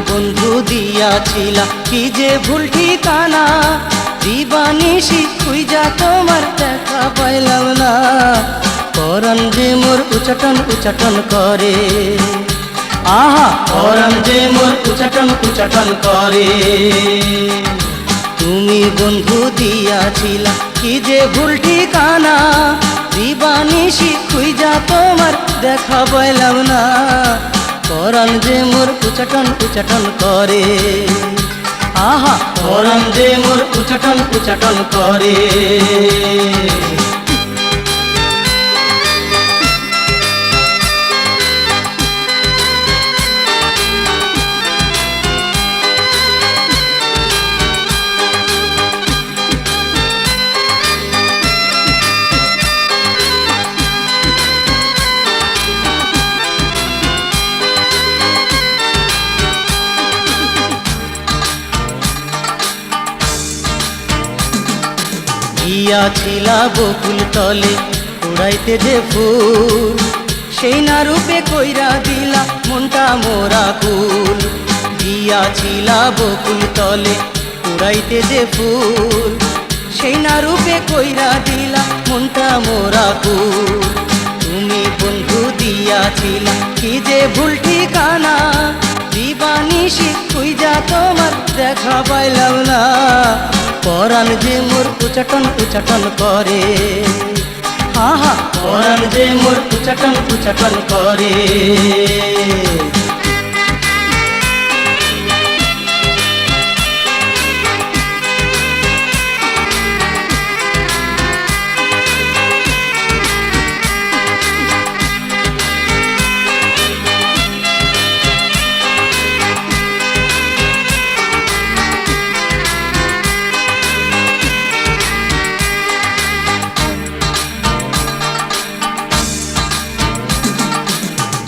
বন্ধু দিয়াছিলা কি যে ভুল ঠিকানা, দিবানিশি খুঁজা তোমার দেখা পাইলাম না। পরাণ যে মোর উচাটন উচাটন করে, আহা পরাণ যে মোর উচাটন উচাটন করে। তুমি বন্ধু দিয়াছিলা কি যে ভুল ঠিকানা, দিবানিশি খুঁজা তোমার দেখা পাইলাম না। পরাণ যে মোর উচাটন উচাটন করে, আহা পরাণ যে মোর উচাটন উচাটন করে। গিয়াছিলা বকুল তলে উড়াইতে যে ফুল, সেই না রূপে কইরা দিলা মনটা মোরা কুল। গিয়াছিলা বকুল তলে উড়াইতে যে ফুল, সেই না রূপে কইরা দিলা মনটা মোরা কুল। তুমি বন্ধু দিয়াছিলা কি যে ভুল ঠিকানা, দিবানিশি খুঁজা তোমার দেখা পাইলাম না। পরাণ যে মোর উচাটন উচাটন করে, আহা পরাণ যে মোর উচাটন উচাটন করে।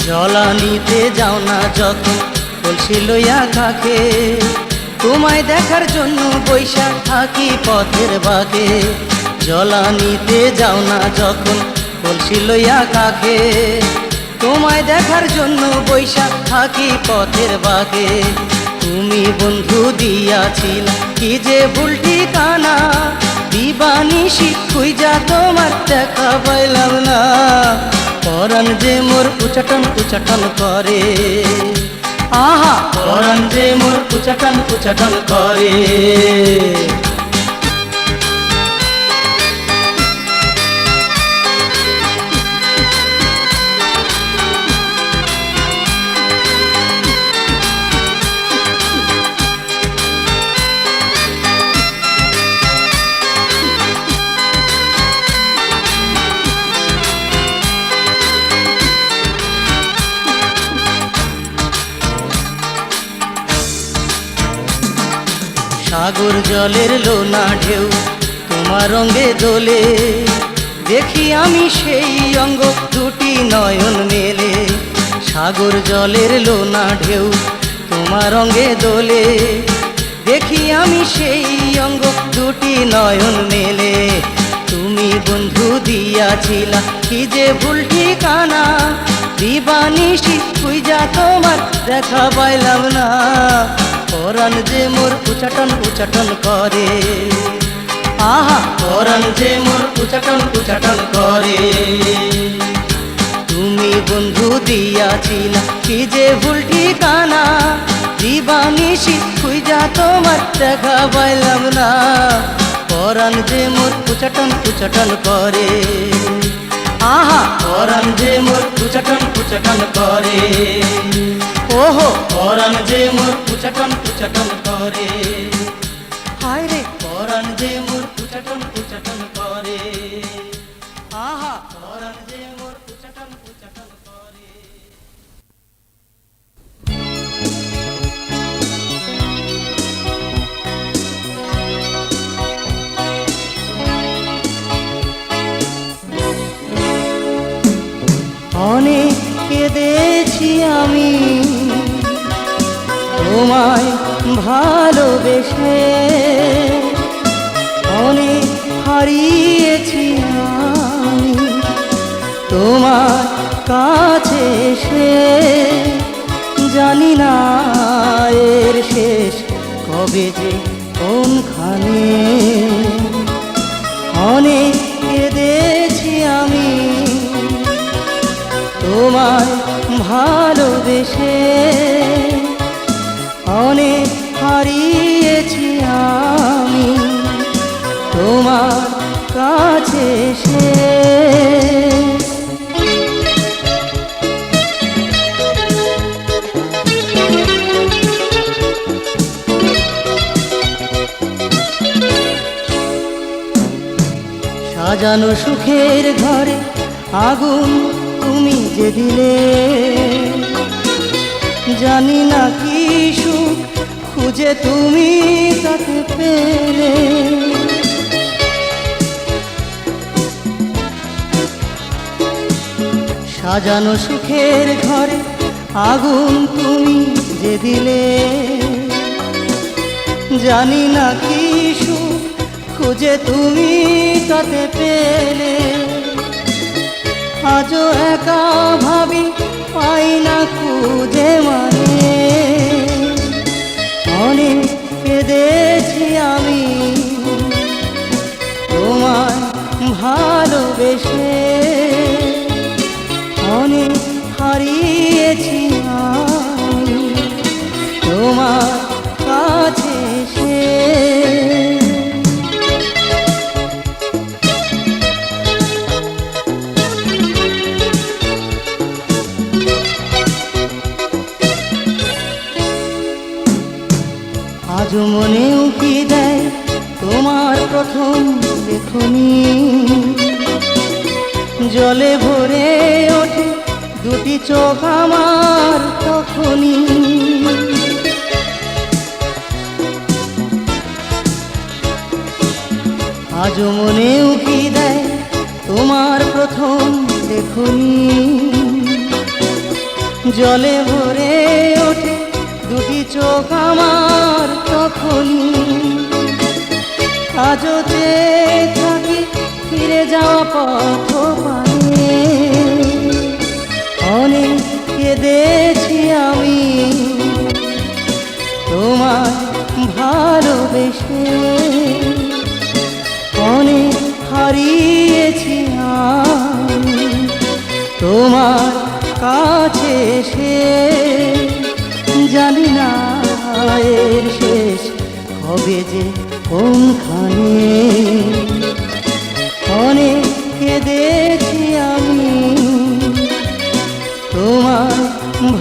জলানিতে যাও না যখন কলসি লইয়া কাকে, তোমায় দেখার জন্য বৈশা থাকি পথের বাঁকে। জলানিতে যাও না যখন কলসি লইয়া কাকে, তোমায় দেখার জন্য বৈশা থাকি পথের বাঁকে। তুমি বন্ধু দিয়াছিলা কি যে ভুল ঠিকানা, দিবানিশি খুঁজা তোমার দেখা পাইলাম না। পরাণ যে মোর উচাটন উচাটন করে, আহা পরাণ যে মোর উচাটন উচাটন করে। সাগর জলের লোনা ঢেউ তোমার রঙে দোলে, দেখি আমি সেই অঙ্গ দুটি নয়ন মেলে। সাগর জলের লোনা ঢেউ তোমার রঙে দোলে, দেখি আমি সেই অঙ্গ দুটি নয়ন মেলে। তুমি বন্ধু দিয়াছিলা কি যে ভুল ঠিকানা, দিবানিশি খুঁজা তোমার দেখা পাইলাম না। পরাণ যে মোর উচাটন উচাটন করে, আহা পরাণ যে মোর উচাটন উচাটন করে। তুমি বন্ধু দিয়াছিলা কি যে ভুল ঠিকানা, দিবানিশি খুঁজা তোমার দেখা পাইলাম না। পরাণ যে মোর উচাটন উচাটন করে, আহা পরাণ যে মোর উচাটন উচাটন করে। ওহো পরাণ যে মোর উচাটন উচাটন করে, হায় রে পরাণ যে মোর উচাটন উচাটন করে, আহা পরাণ যে মোর উচাটন উচাটন করে। অনেক কেঁদেছি আমি তোমায় ভালোবেসে, অনেক হারিয়েছি আমি তোমার কাছে এসে। জানি না এর শেষ কবে যে কোনখানে। অনেক কেঁদেছি আমি তোমায় ভালোবেসে, অনেক হারিয়েছি আমি তোমার কাছে এসে। সাজানো সুখের ঘরে আগুন তুমি যে দিলে, জানি না কি সুখ খুঁজে তুমি তাকে পেলে। সাজানো সুখের ঘরে আগুন তুমি যে দিলে, জানি না কি সুখ খুঁজে তুমি তাতে পেলে। আজও একা ভাবি পাই না খুঁজে মানে, অনেক কেঁদেছি আমি তোমায় ভালোবেসে, অনেক হারিয়েছি আমি তোমার কাছে এসে। আজও মনে উকি দেয় তোমার প্রথম দেখনি, জলে ভরে ওঠে দুটি চোখ আমার তখনই। আজও মনে উকি দেয় তোমার প্রথম দেখনি, জলে ভরে ওঠে দুটি চোখ আমার তখনই। আজও চেয়ে থাকি ফিরে যাওয়া পথ পানে, অনেক কেঁদেছি আমি তোমায় ভালোবেসে, অনেক হারিয়েছি আমি তোমার কাছে এসে। জানি না এর শেষ কবে যে কোনখানে, অনেক কেঁদেছি আমি তোমায়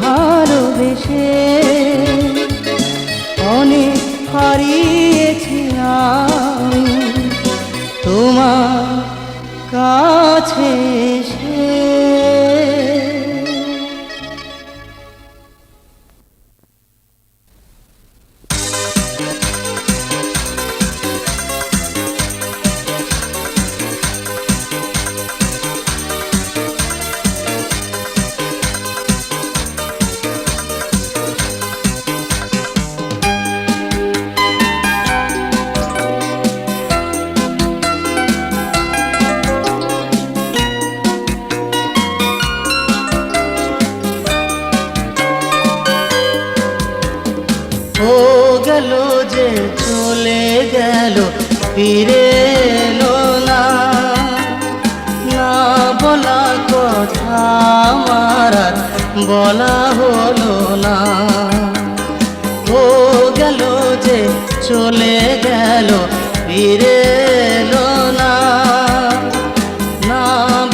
ভালোবেসে, অনেক হারিয়েছি আমি তোমার কাছে এসে। ও গেল যে চলে গেল ফিরে এলো না, না বলা কথা আমার আর বলা হলো না। ও গেল যে চলে গেল ফিরে এলো না, না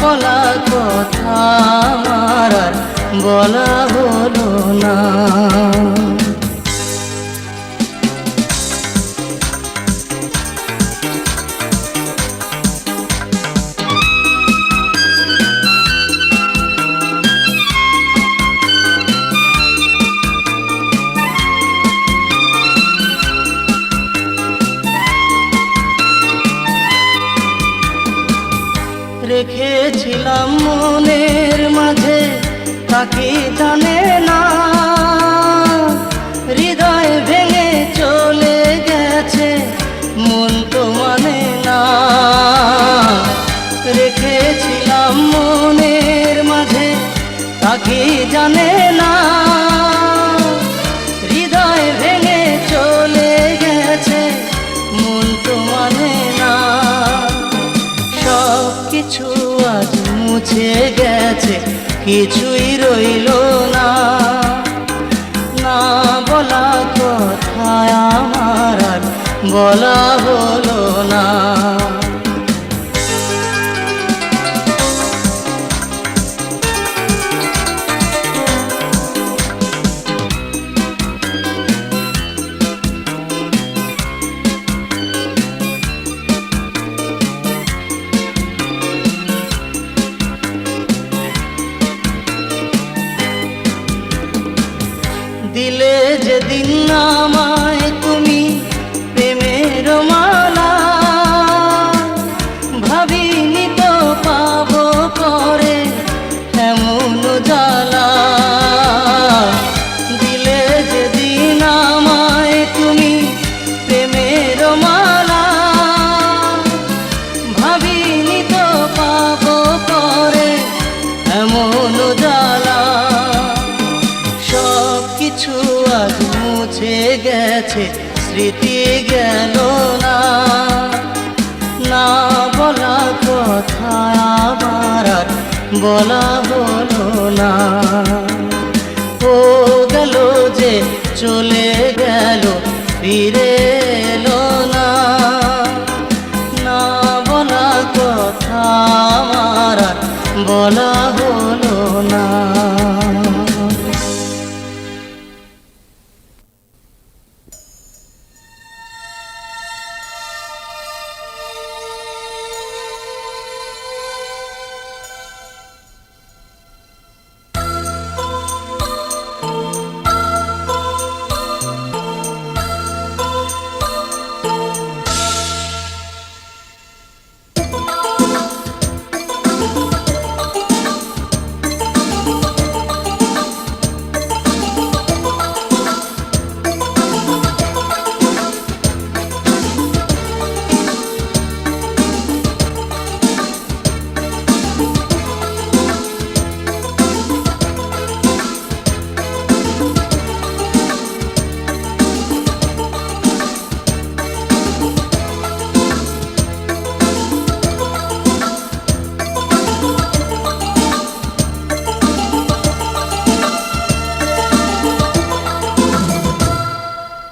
বলা কথা আমার আর বলা হলো না। রেখেছিলাম মনের মাঝে তাকে জানে না, হৃদয় ভেঙে চলে গেছে মন তো মানে না। রেখেছিলাম মনের মাঝে তাকে জানে না, কিছুই রইল না। না বলা কথায় আমার আর বলা হলো না। দিলে যেদিন আমায় তুমি প্রেমের মালা, ভাবিনি তো পাবো পরে এমন জ্বালা। দিলে যেদিন আমায় তুমি প্রেমের মালা, ভাবিনি তো পাবো পরে এমন জ্বালা। কিছু আজ মুছে গেছে, স্মৃতি গেল না। না বলা কথা আবার আর বলা হলো না। ও গেল যে চলে গেল, ফিরে এলো না। না বলা কথা আমার আর বলা হলো না।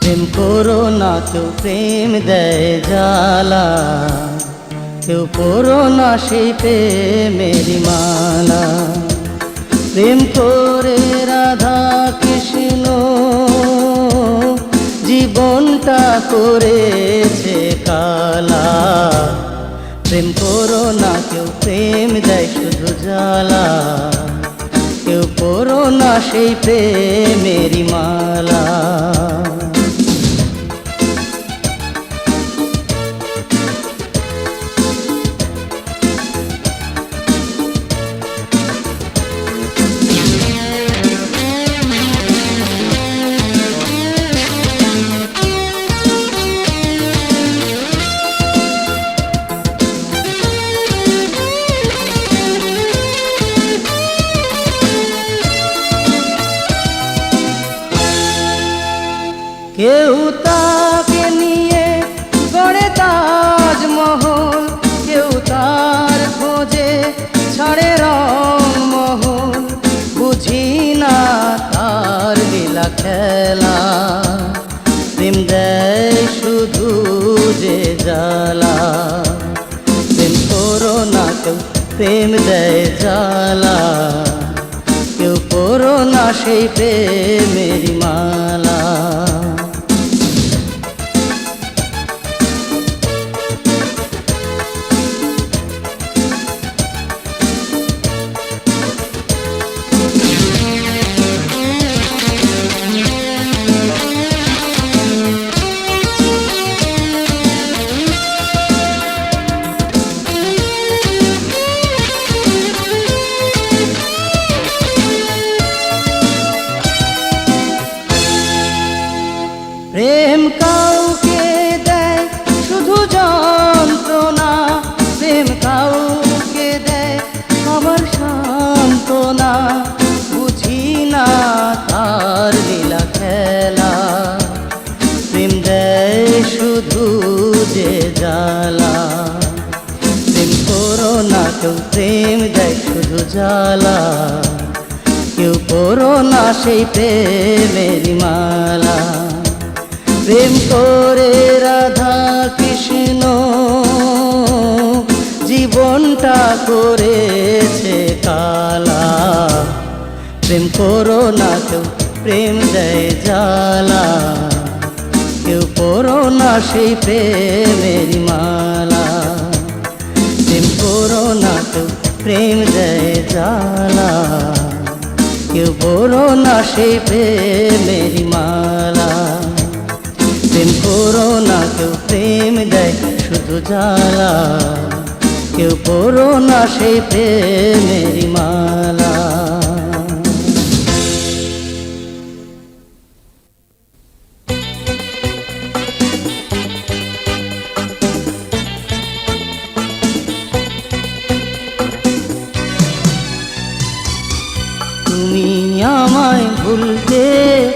প্রেম করো না কেউ প্রেম দেয় জ্বালা, কেউ করো না সেই প্রেমেরই মালা। প্রেম করে রাধা কৃষ্ণ জীবনটা করেছে কালা। প্রেম করো না কেউ প্রেম দেয় শুধু জ্বালা, কেউ করো না সেই প্রেমেরই মালা। কেউ তাকে নিয়ে গড়ে তাজমহল, কেউ তার খোঁজে ছাড়ে রংমহল। বুঝি না তার লীলা খেলা, প্রেম দেয় শুধু যে জ্বালা। প্রেম করো না কেউ প্রেম দেয় জ্বালা, কেউ করো না সেই প্রেমেরই মালা। প্রেম কাউকে দেয় শুধু যন্ত্রণা, প্রেম কাউকে দেয় আমার সান্ত্বনা। বুঝি না তার লীলা খেলা, প্রেম দেয় শুধু যে জ্বালা। প্রেম করো না কেউ প্রেম দেয় শুধু জ্বালা, করো না সেই প্রেমের মালা। প্রেম করে রাধা কৃষ্ণ জীবনটা করেছে কালা। প্রেম করো না কেউ, প্রেম দেয় জ্বালা। কেউ করো না সেই প্রেমের মালা। প্রেম করো না কেউ, প্রেম দেয় জ্বালা। কেউ করো না সেই প্রেমের মালা। প্রেম করো না কেউ, প্রেম দেয় শুধু জ্বালা। কেউ করো না সেই প্রেমের মালা। তুমি আমায় ভুলতে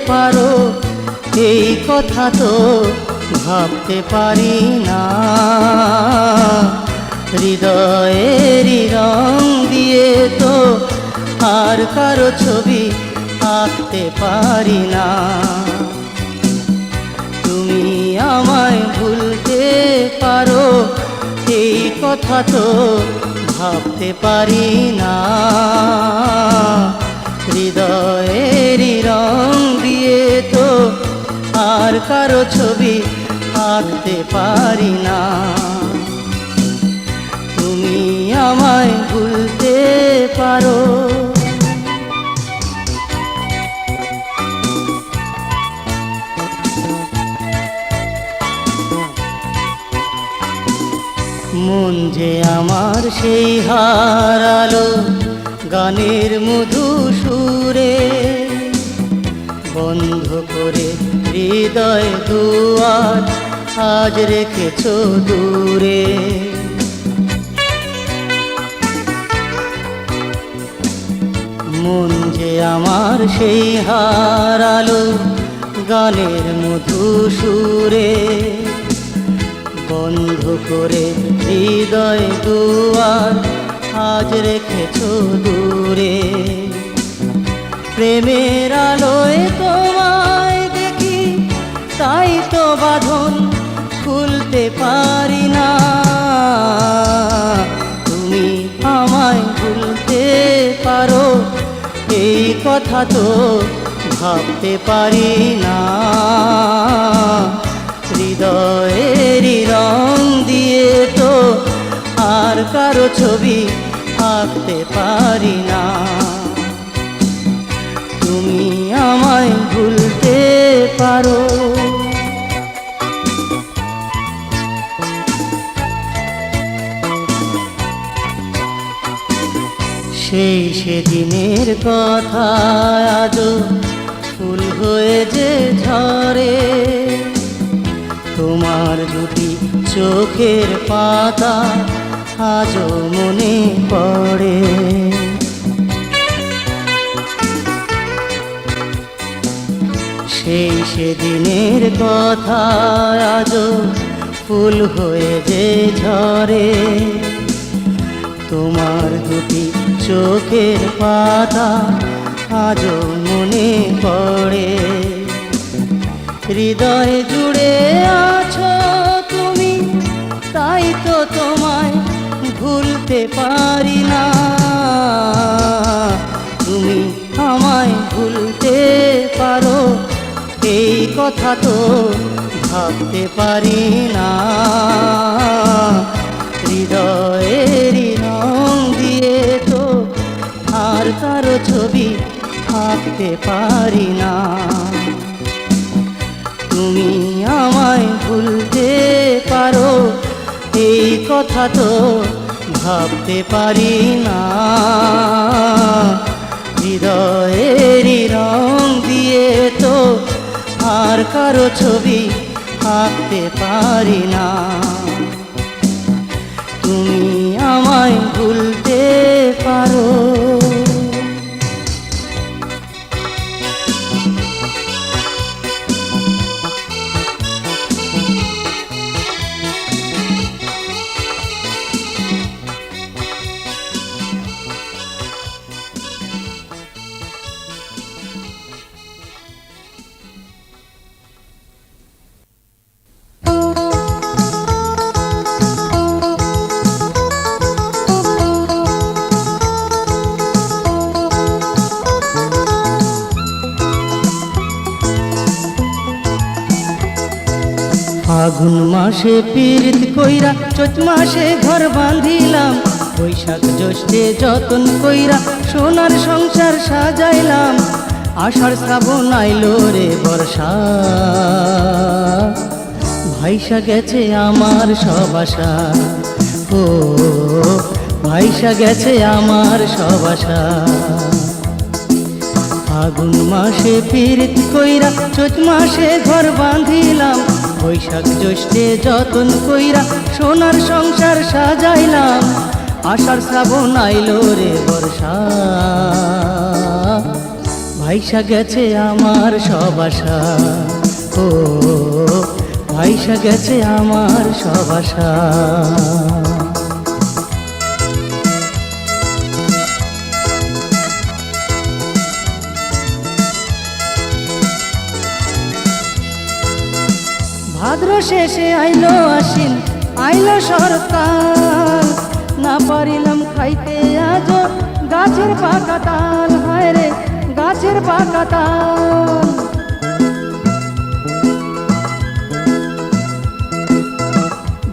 পারো এই কথা তো ভাবতে পারি না। হৃদয়েরই রং দিয়ে তো আর কারো ছবি আঁকতে পারি না। তুমি আমায় ভুলতে পারো এই কথা তো ভাবতে পারি না। হৃদয়েরই রং দিয়ে তো আর কারো ছবি আঁকতে পারি না। তুমি আমায় ভুলতে পারো। মন যে আমার সেই হারালো গানের মধু সুরে। বন্ধ করে হৃদয় দুয়ার আজ রেখেছ দূরে। মন যে আমার সেই হারালো গানের মধু সুরে। বন্ধ করে হৃদয় দুয়ার আজ রেখেছ দূরে। প্রেমের আলোয় তোমায় দেখি তাই তো বাঁধন খুলতে পারি না। তুমি আমায় ভুলতে পারো এই কথা তো ভাবতে পারি না। হৃদয়েরই রং দিয়ে তো আর কারো ছবি আঁকতে পারি না। তুমি আমায় ভুলতে পারো। সেই সেদিনের কথা আজও ফুল হয়ে যে ঝরে। তোমার দুটি চোখের পাতা আজও মনে পড়ে। সেই সেদিনের কথা আজও ফুল হয়ে যে ঝরে। তোমার দুটি চোখের পাতা আজও মনে পড়ে। হৃদয় জুড়ে আছো তুমি তাই তো তোমায় ভুলতে পারি না। তুমি আমায় ভুলতে পারো এই কথা তো ভাবতে পারি না। হৃদয়েরই রং দিয়ে তো আর কারো ছবি আঁকতে পারি না। তুমি আমায় ভুলতে পারো এই কথা তো ভাবতে পারি না। হৃদয়েরই রং দিয়ে তো আর কারো ছবি আঁকতে পারি না। তুমি আমায় ভুলতে পারো। ফাগুন মাসে পীড়িত কইরা চৈত মাসে ঘর বাঁধিলাম, বৈশাখ জ্যৈষ্ঠে যতন কইরা সোনার সংসার সাজাইলাম। আষাঢ় শ্রাবণ আইলো রে বর্ষা, ভাইসা গেছে আমার সব আশা। ও ভাইসা গেছে আমার সব আশা। ফাগুন মাসে পীড়িত কইরা চৈত মাসে ঘর বাঁধিলাম, বৈশাখ জ্যৈষ্ঠে যতন কইরা সোনার সংসার সাজাইলাম। আষাঢ় শ্রাবণ আইলো রে বর্ষা, ভাইসা গেছে আমার সব আশা। ও ভাইসা গেছে আমার সব আশা। ভাদ্র শেষে আইলো আশ্বিন, আইলো শরৎকাল, না পারিলাম খাইতে আজ গাছের পাকা তাল। হায় রে গাছের পাকা তাল।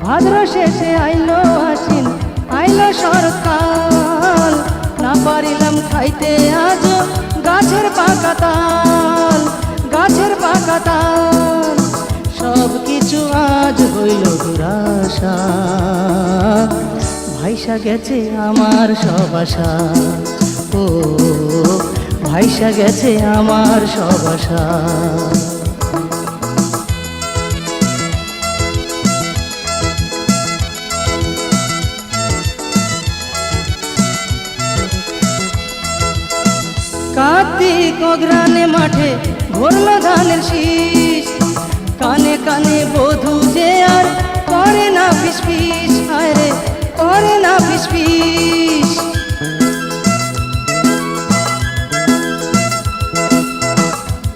ভাদ্র শেষে আইলো আশ্বিন, আইলো শরৎকাল, না পারিলাম খাইতে আজ গাছের পাকা তাল, গাছের পাকা তাল। সব কিছু আজ হইল দুরাশা, ভাইসা গেছে আমার সব আশা। ও ভাইসা গেছে আমার সব আশা। কার্তিক অগ্রাণে মাঠে ভরল ধানের শীষ, কানে কানে বধূ যে আর করে না ফিসফিস। হায় রে করে না ফিসফিস।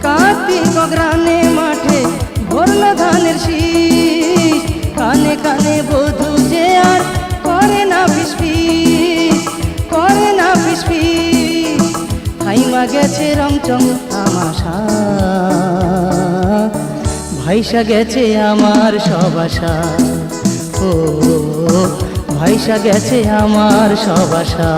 কার্তিক অগ্রাণে মাঠে ভরল ধানের শীষ, কানে কানে বধূ যে আর করে না ফিসফিস, করে না ফিসফিস। থাইমা গেছে রংচং তামাশা, ভাইসা গেছে আমার সব আশা। ও ভাইসা গেছে আমার সব আশা।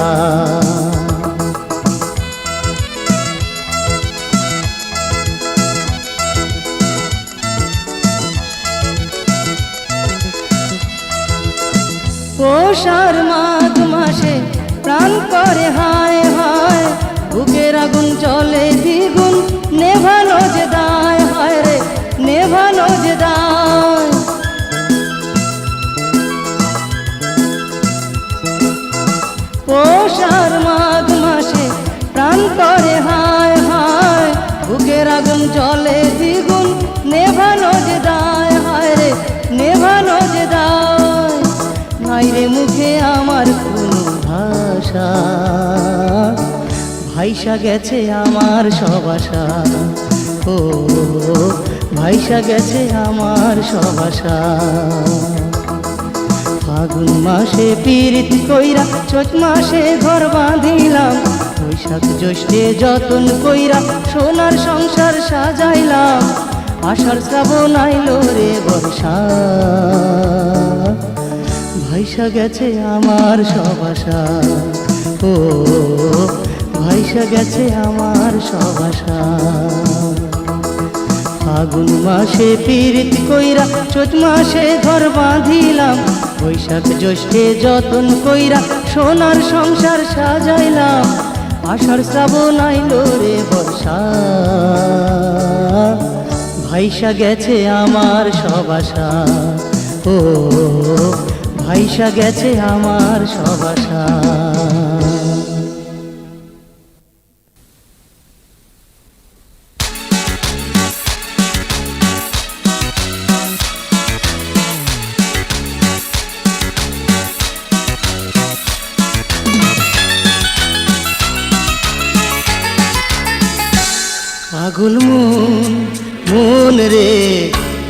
পৌষার মাঘ মাসে প্রাণ করে হায় হায়, বুকের আগুন চলে দ্বিগুণ নেভানো যে দায়। হায় রে নেভানো যে দায়। পৌষার মাঘ মাসে প্রাণ করে হায় হায়, বুকের আগুন চলে দ্বিগুণ নেভানো যে দায়। হায় রে নেভানো যে দায়। নাই রে মুখে আমার কোনো ভাষা, ভাইসা গেছে আমার সব আশা। ও ভাইসা গেছে আমার সব আশা। ফাগুন মাসে পীড়িত কইরা চৈত মাসে ঘর বাঁধিলাম, বৈশাখ জ্যৈষ্ঠে যতন কইরা সোনার সংসার সাজাইলাম। আষাঢ় শ্রাবণ আইলো রে বর্ষা, ভাইসা গেছে আমার সব আশা। ও ভাইসা গেছে আমার সব আশা। ফাগুন মাসে পীড়িত কইরা চৈত মাসে ঘর বাঁধিলাম, বৈশাখ জ্যৈষ্ঠে যতন কইরা সোনার সংসার সাজাইলাম। আষাঢ় শ্রাবণ আইলো রে বর্ষা, ভাইসা গেছে আমার সব আশা। ও ভাইসা গেছে আমার সব আশা। পাগল মন মন রে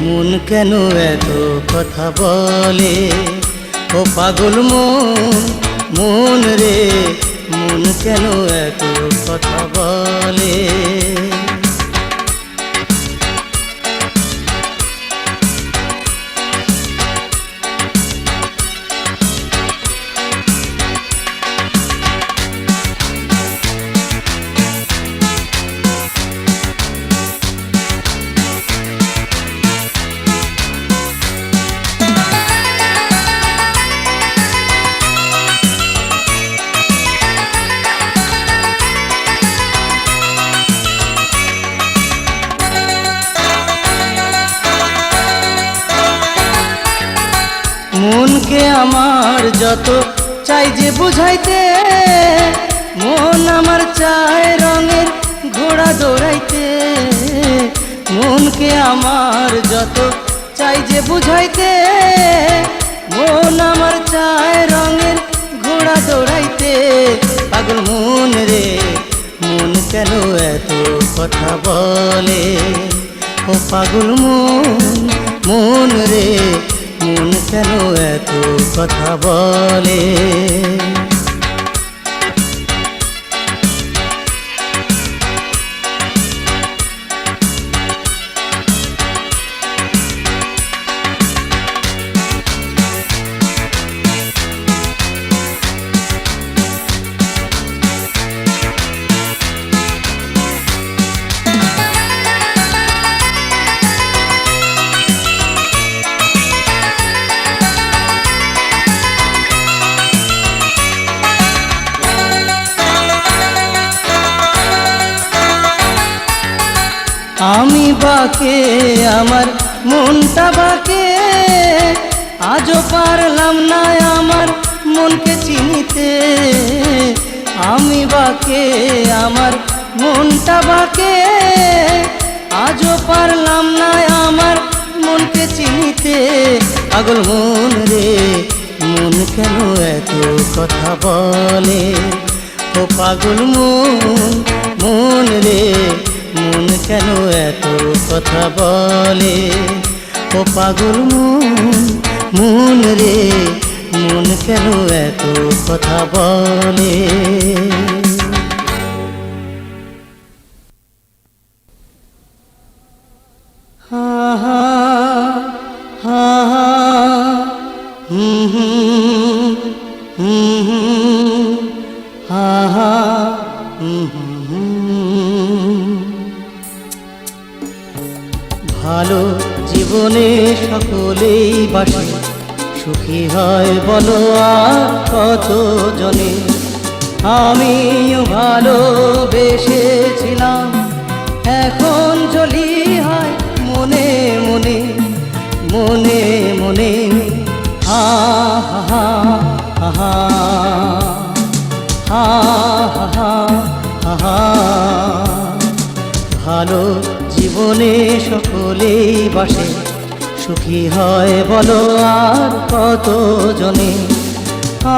মন কেন এত কথা বলে। ও পাগল মন মন রে মন কেন এত কথা বলে। আমার যত চাই যে বুঝাইতে, মন আমার চায় রঙের ঘোড়া দৌড়াইতে। মনকে আমার যত চাই যে বুঝাইতে, মন আমার চায় রঙের ঘোড়া দৌড়াইতে। পাগল মন রে মন কেন এত কথা বলে, ও পাগল মন মন রে মন কেন এত কথা বলে। আমি বাকে আমার মনটা বাকে, আজও পারলাম না আমার মনকে চিনিতে। আমি বাকে আমার মনটা বাকে, আজও পারলাম না আমার মনকে চিনিতে। পাগল মন রে মন কেন এত কথা বলে, ও পাগল মন মন রে মন কেন এত কথা বলে। ও পাগল মন মন রে মন কেন এত কথা বলে। হা হা হা হা হুম হুম হুম হুম হা হা হুম হুম। ভালো জীবনে সকলেই বাসে, সুখী হয় বলো আর কত জনে। আমিও ভালোবেসেছিলাম, এখন জ্বলি হয় মনে মনে মনে মনে। হা হা হা হা হা হা হা। ভালো জীবনে সকলেই বাসে, সুখী হয় বলো আর কত জনে।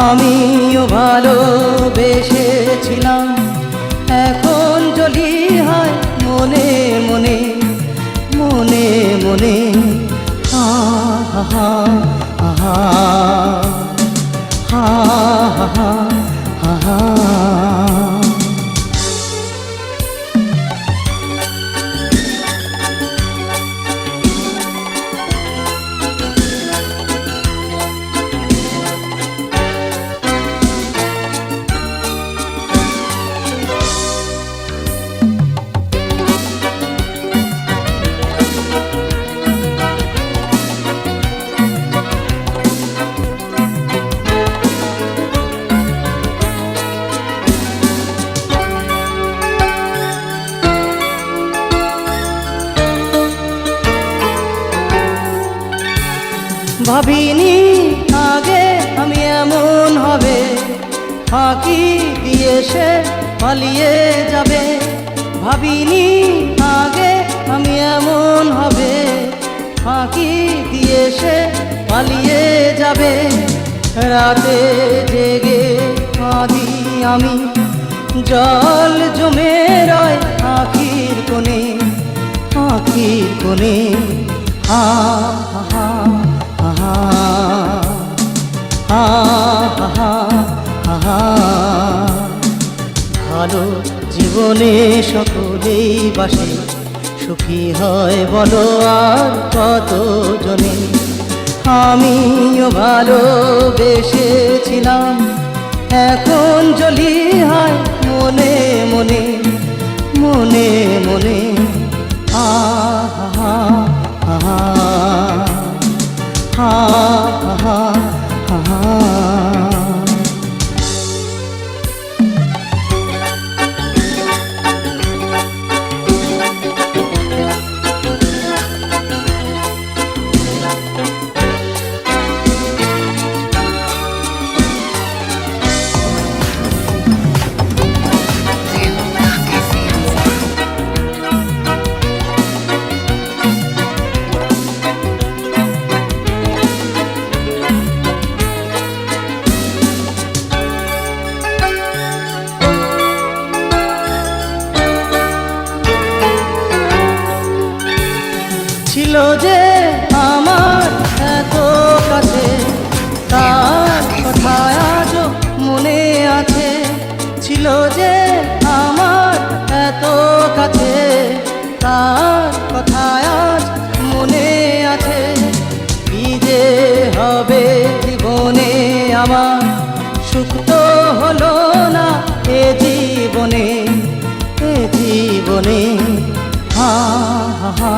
আমিও ভালোবেসেছিলাম, এখন জ্বলি হয় মনে মনে মনে মনে। হা হা হা হা হা হা হা হা। ভাবিনি আগে আমি এমন হবে, ফাঁকি দিয়ে সে পালিয়ে যাবে। ভাবিনি আগে আমি এমন হবে, ফাঁকি দিয়ে সে পালিয়ে যাবে। রাতে জেগে কাঁদি আমি, জল জমে রয় আখির কোণে আখির কোণে। হা হা হা হা হা হা। ভালো জীবনে সকলেই বাসে, সুখী হয় বলো আর কত জনে। আমিও ভালোবেসেছিলাম, এখন জ্বলি হয় মনে মনে মনে মনে। হা হা হা হা হা হা। যে আমার এত কাছে, তার কথা আজও মনে আছে। ছিল যে আমার এত কাছে, তার কথা আজ মনে আছে। কি যে হবে জীবনে আমার, সুখ তো হলো না এ জীবনে, এ জীবনে। হা হা হা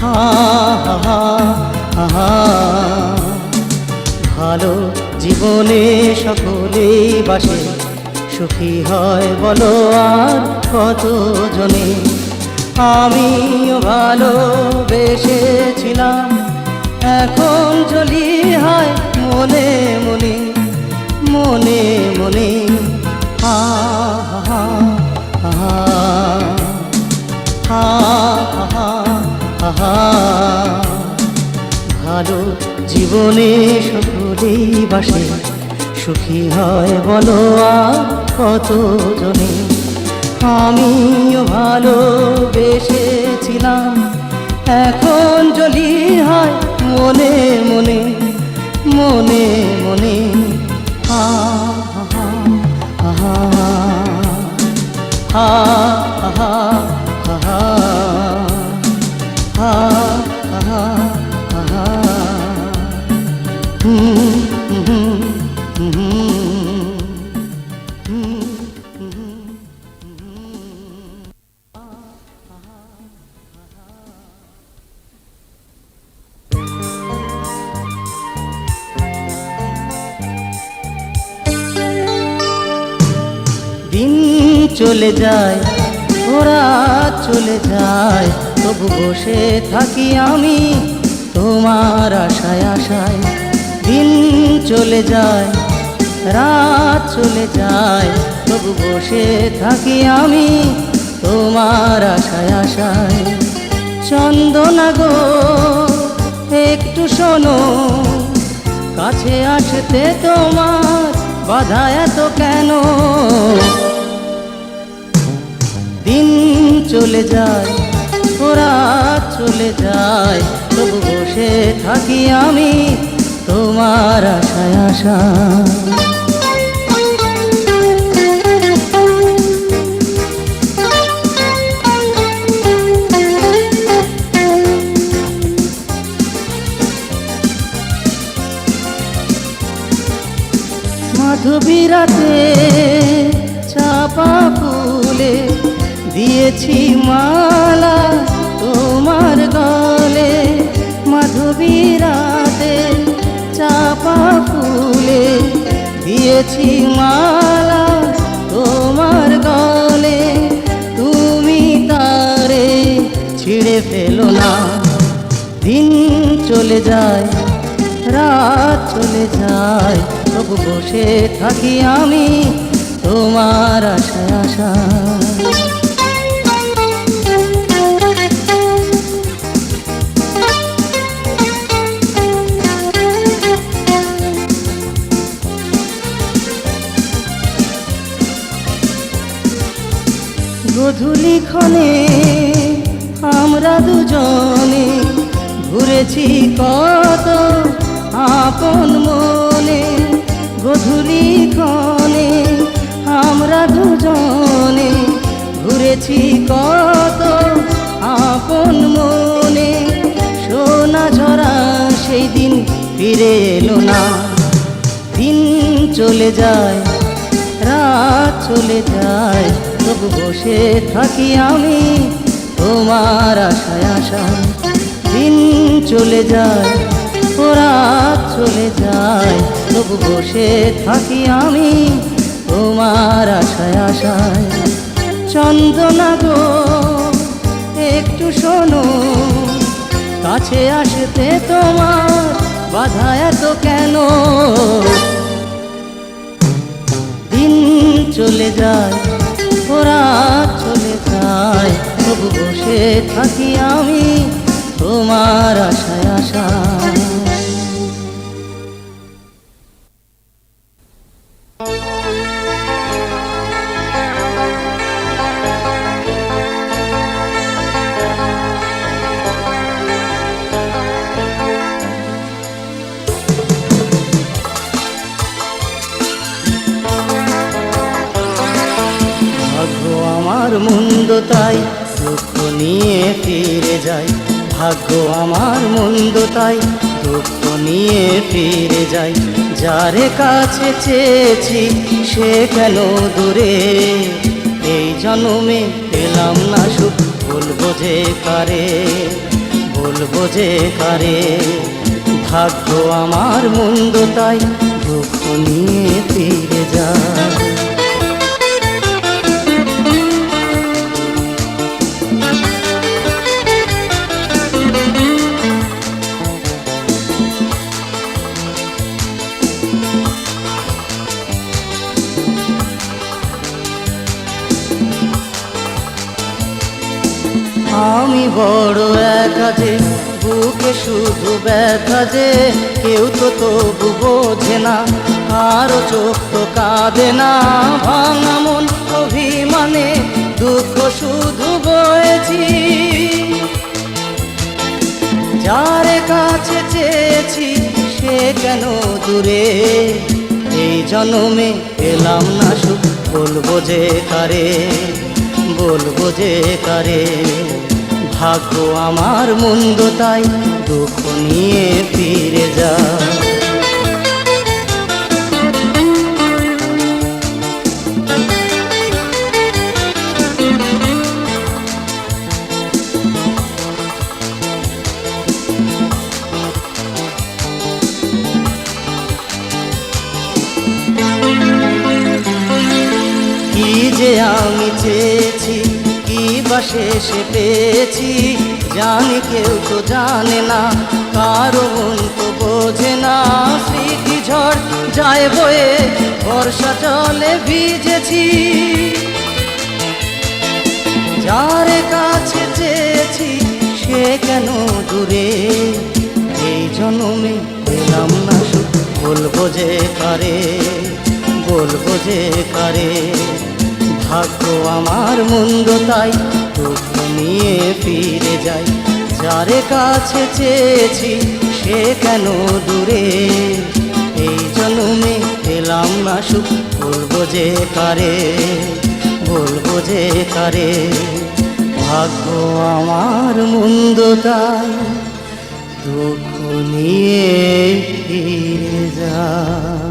হা হা হা হা। ভালো জীবনে সকলেই বাসে, সুখী হয় বলো আর কতজনে। আমিও ভালোবেসেছিলাম, এখন চলি হয় মনে মনে, মনে মনে। হা হা হা হা হা হা। ভালো জীবনে সকলেই বাসে, সুখী হয় বলো আর কতজনে। আমিও ভালোবেসেছিলাম, এখন জলি হয় মনে মনে, মনে মনে। হা হা হা হা হা হা হা হা হা হা। দিন চলে যায়, ওরা চলে যায়, তবু বসে থাকি আমি তোমার আশায় আশায়। দিন চলে যায়, রাত চলে যায়, তবু বসে থাকি আমি তোমার আশায় আশায়। চন্দনা গো একটু শোনো, কাছে আসতে তোমার বাধা এত কেন? দিন চলে যায়, রাত চলে যায়, তবু বসে থাকি আমি তোমার আশায় আশায়। মাধবী রাতে চাপা ফুলে দিয়েছি মালা তোমার গলে। মাধবী রাতে চাপা ফুলে দিয়েছি মালা তোমার গলে। তুমি তারে ছিঁড়ে ফেলো না। দিন চলে যায়, রাত চলে যায়, তবু বসে থাকি আমি তোমার আশায় আশায়। গধূলি ক্ষণে আমরা দুজনে ঘুরেছি কত আপন মনে। গধূলি ক্ষণে আমরা দুজনে ঘুরেছি কত আপন মনে। সোনা ঝরা সেই দিন ফিরে এলো না। দিন চলে যায়, রাত চলে যায়, তবু বসে থাকি আমি তোমার আশায় আশায়। দিন চলে যায়, রাত চলে যায়, তবু বসে থাকি আমি তোমার আশায় আশায়। চন্দনা গো একটু শোনো, কাছে আসতে তোমার বাধা এত কেন? দিন চলে যায়, রাত চলে যায়, তবু বসে থাকি আমি তোমার আশায় আশায়। আমার মন্দ তাই দুঃখ নিয়ে ফিরে যাই, ভাগ্য আমার মন্দ তাই দুঃখ নিয়ে ফিরে যাই। যারে কাছে চেয়েছি সে কেন দূরে, এই জন্মে পেলাম না সুখ, বলবো যে কারে, বলবো যে কারে। ভাগ্য আমার মন্দ তাই দুঃখ নিয়ে ফিরে যায়। আমি বড় একা যে, বুকে শুধু ব্যথা যে, কেউ তো তবু বোঝে না, কারো চোখ তো কাঁদে না। ভাঙা মন অভিমানে দুঃখ শুধু বয়েছি, যারে কাছে চেয়েছি সে কেন দূরে, এই জন্মে পেলাম না সুখ, বলবো যে কারে, বলবো যে কারে। ভাগ্য আমার মন্দ তাই দুঃখ নিয়ে ফিরে যায়। কি যে আমি চেয়েছি, কি বা শেষে পেয়েছি, জানি কেউ তো জানে না, কারো মন তো বোঝে না। স্মৃতি ঝড় যায় বয়ে, বর্ষা জলে ভিজেছি, যারে কাছে চেয়েছি সে কেন দূরে, এই জন্মে পেলাম না সুখ, বলবো যে কারে, বলবো যে কারে। ভাগ্য আমার মন্দ তাই দুঃখ নিয়ে ফিরে যাই, যারে কাছে চেয়েছি সে কেন দূরে, এই জন্মে পেলাম না সুখ, বলবো যে কারে, বলবো যে কারে। ভাগ্য আমার মন্দ তাই দুঃখ নিয়ে ফিরে যায়।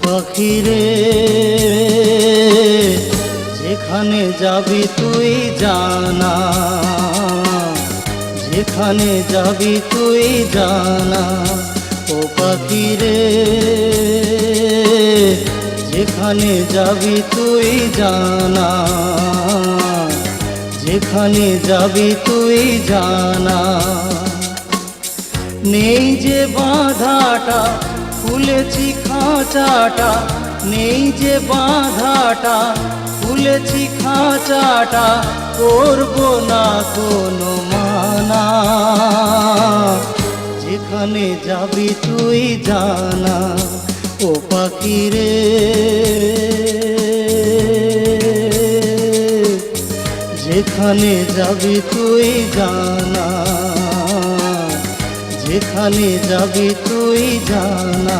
পাখিরে যেখানে যাবি তুই জানা, যেখানে যাবি তুই জানা। ও পাখিরে যেখানে যাবি তুই জানা, যেখানে যাবি তুই জানা। নেই যে বাধাটা খুলেছি খাঁচাটা, নেই যে বাধাটা খুলেছি খাঁচাটা, করবো না কোনো মানা। যেখানে যাবি তুই জানা। ও পাখিরে যেখানে যাবি তুই জানা, যেখানে যাবি তুই জানা।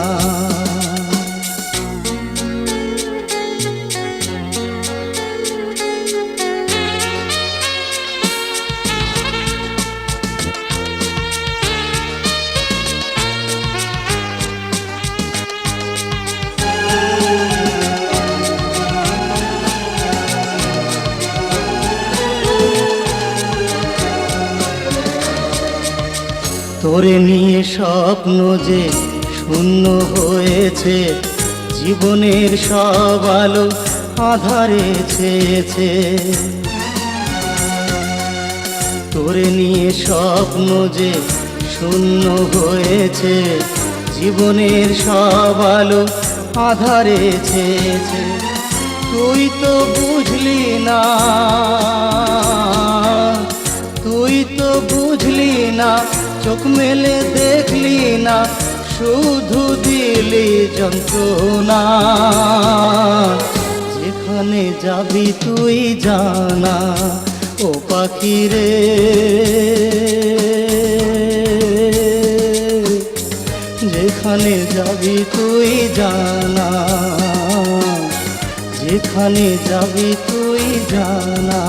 তোরে নিয়ে স্বপ্ন যে শূন্য হয়েছে, জীবনের সব আলো আধারে ছেয়েছে। তোরে নিয়ে স্বপ্ন যে শূন্য হয়েছে, জীবনের সব আলো আধারে ছেয়েছে। তুই তো বুঝলি না, তুই তো বুঝলি না, চোখ মেলে দেখলি না, শুধু দিলি যন্ত্রণা, যেখানে যাবি তুই জানা ও পাখি রে, যেখানে যাবি তুই জানা, যেখানে যাবি তুই জানা।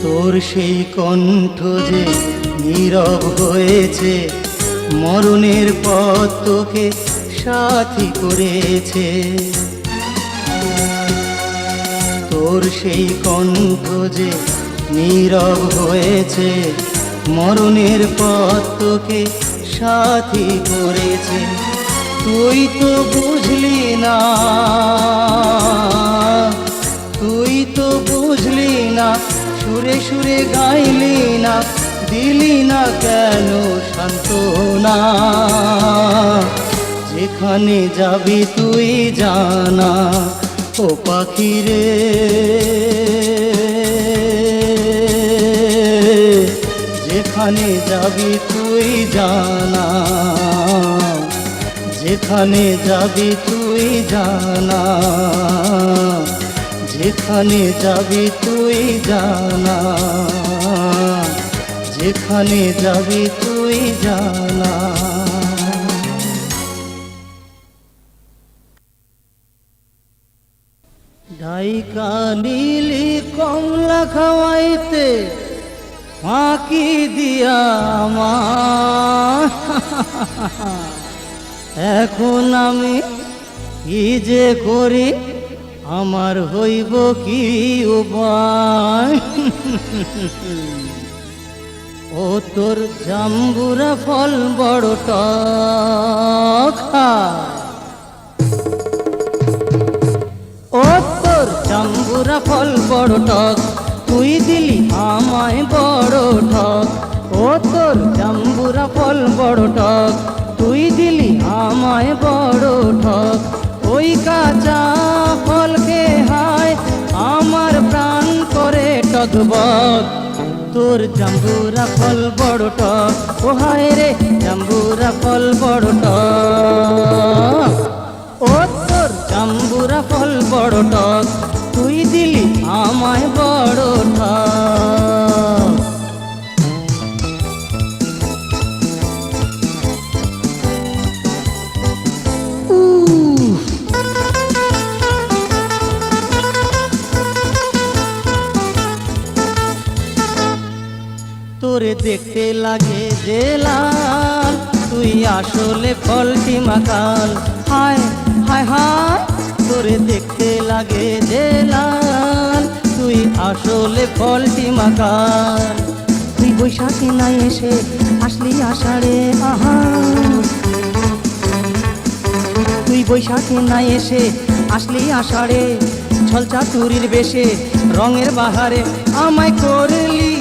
তোর সেই কণ্ঠ যে নীরব হয়েছে, মরণের পথ তোকে সাথী করেছে। তোর সেই কণ্ঠ যে নীরব হয়েছে, মরণের পথ তোকে সাথী করেছে। তুই তো বুঝলি না, তুই তো বুঝলি না, সুরে সুরে গাইলি না, দিলি না কেন সান্ত্বনা। যেখানে যাবি তুই জানা ও পাখি রে, যেখানে যাবি তুই জানা, যেখানে যাবি তুই জানা, যেখানে যাবি তুই জানা, যেখানে যাবি তুই জানা। ডাইকা নীলি কমলা খাওয়াইতে ফাঁকি দিয়া আমার, এখন আমি কি যে করি, আমার হইব কি উপায়। ও তোর জাম্বুরা ফল বড় টক, ও তোর জাম্বুরা ফল বড় টক, তুই দিলি আমায় বড় ঠক। ও তোর জাম্বুরা ফল বড় টক, তুই দিলি আমায় বড় ঠক। ওই কাঁচা ফলকে হায় আমার প্রাণ করে টকবক। তোর জাম্বুরা ফল বড় টক, ও হায় রে জাম্বুরা ফল বড় টক। ও তোর জাম্বুরা ফল বড় টক, তুই দিলি আমায় বড় ঠক। তোরে দেখতে লাগে যে লাল, তুই আসলে ফলটি মাকাল। হায় হায় হায়, তোরে দেখতে লাগে যে লাল, তুই আসলে ফলটি মাকাল। তুই বৈশাখে নাই এসে আসলি আষাঢ়ে, আহা তুই বৈশাখে নাই এসে আসলি আষাঢ়ে, ছলচাতুরির বেশে রঙের বাহারে আমায় করলি,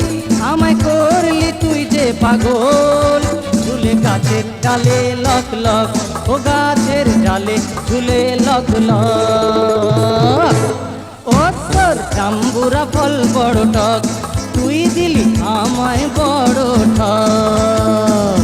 আমায় করলি তুই যে পাগল। ঝুলে গাছের ডালে লক লক, ও গাছের ডালে ঝুলে লক লক। ও তোর জাম্বুরা ফল বড় টক, তুই দিলি আমায় বড় ঠক।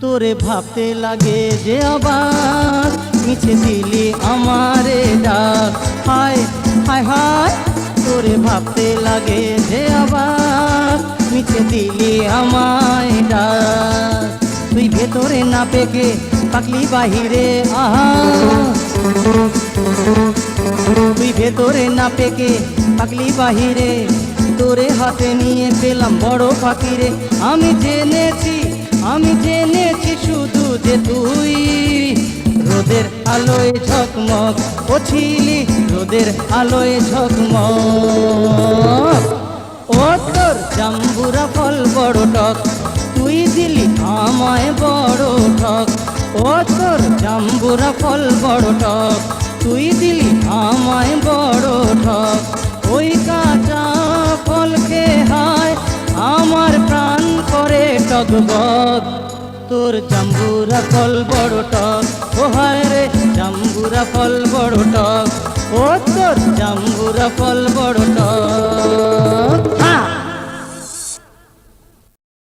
তোরে ভাবতে লাগে যে আবার, মিছে দিলি আমারে ডাক। হায় হায় হায়, তোরে ভাবতে লাগে যে আবার, মিছে দিলি আমায় ডাক। তুই ভেতরে না পেকে পাকলি বাহিরে, আহা তুই ভেতরে না পেকে পাকলি বাহিরে। তোরে হাতে নিয়ে পেলাম বড় পাখিরে, আমি জেনেছি, আমি জেনে তুই রোদের আলোয় ঝকমক, ও ছিলি রোদের আলোয় ঝকমক। ও তোর জাম্বুরা ফল বড় টক, তুই দিলি আমায় বড় ঠক। ও তোর জাম্বুরা ফল বড় টক, তুই দিলি আমায় বড় ঠক। ওই কাঁচা ফল খেয়ে হায় আমার প্রাণ করে টগবগ। তোর জাম্বুরা ফল বড় টক, ও হায় রে জাম্বুরা ফল বড় টক। ও তোর জাম্বুরা ফল বড় টক।